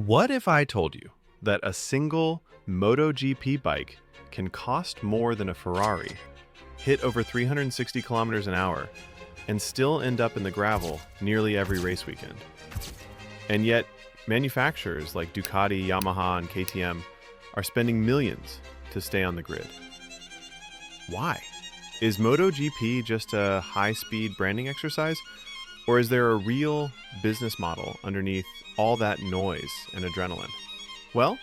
What if I told you that a single MotoGP bike can cost more than a Ferrari, hit over 360 kilometers an hour, and still end up in the gravel nearly every race weekend? And yet, manufacturers like Ducati, Yamaha, and KTM are spending millions to stay on the grid. Why? Is MotoGP just a high-speed branding exercise, or is there a real business model underneath all that noise and adrenaline? Well,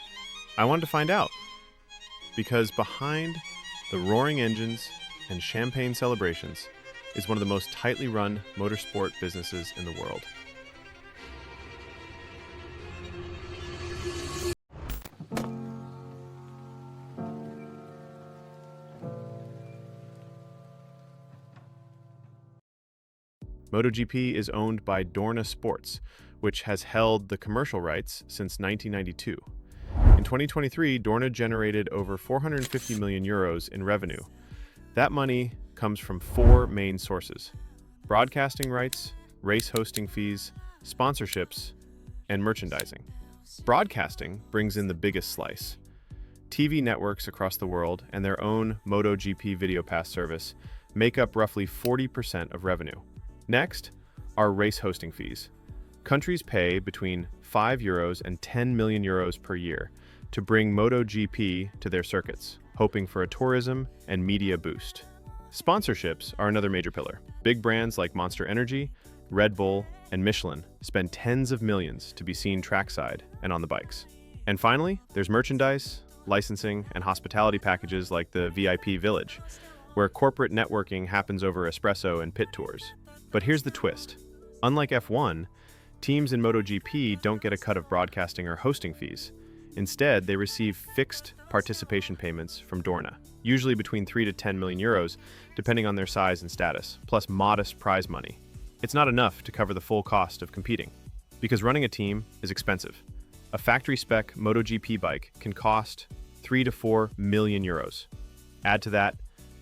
I wanted to find out, because behind the roaring engines and champagne celebrations is one of the most tightly run motorsport businesses in the world. MotoGP is owned by Dorna Sports, which has held the commercial rights since 1992. In 2023, Dorna generated over 450 million euros in revenue. That money comes from four main sources: broadcasting rights, race hosting fees, sponsorships, and merchandising. Broadcasting brings in the biggest slice. TV networks across the world and their own MotoGP Video Pass service make up roughly 40% of revenue. Next are race hosting fees. Countries pay between €5 and 10 million euros per year to bring MotoGP to their circuits, hoping for a tourism and media boost. Sponsorships are another major pillar. Big brands like Monster Energy, Red Bull, and Michelin spend tens of millions to be seen trackside and on the bikes. And finally, there's merchandise, licensing, and hospitality packages like the VIP Village, where corporate networking happens over espresso and pit tours. But here's the twist. Unlike F1, teams in MotoGP don't get a cut of broadcasting or hosting fees. Instead, they receive fixed participation payments from Dorna, usually between 3 to 10 million euros, depending on their size and status, plus modest prize money. It's not enough to cover the full cost of competing, because running a team is expensive. A factory-spec MotoGP bike can cost 3 to 4 million euros. Add to that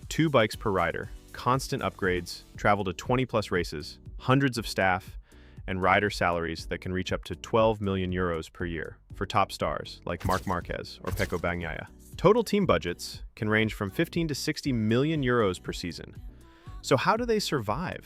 2 bikes per rider, constant upgrades, travel to 20-plus races, hundreds of staff, and rider salaries that can reach up to 12 million euros per year for top stars like Marc Marquez or Pecco Bagnaia. Total team budgets can range from 15 to 60 million euros per season. So how do they survive?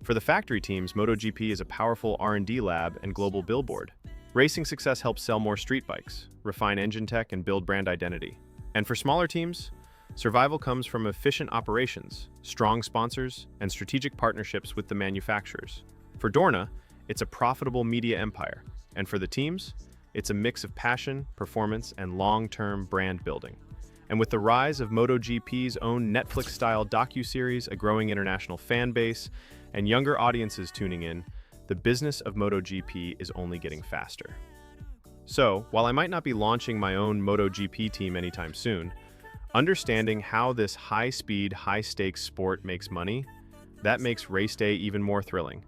For the factory teams, MotoGP is a powerful R&D lab and global billboard. Racing success helps sell more street bikes, refine engine tech, and build brand identity. And for smaller teams, survival comes from efficient operations, strong sponsors, and strategic partnerships with the manufacturers. For Dorna, it's a profitable media empire. And for the teams, it's a mix of passion, performance, and long-term brand building. And with the rise of MotoGP's own Netflix-style docuseries, a growing international fan base, and younger audiences tuning in, the business of MotoGP is only getting faster. So, while I might not be launching my own MotoGP team anytime soon, understanding how this high-speed, high-stakes sport makes money, that makes race day even more thrilling.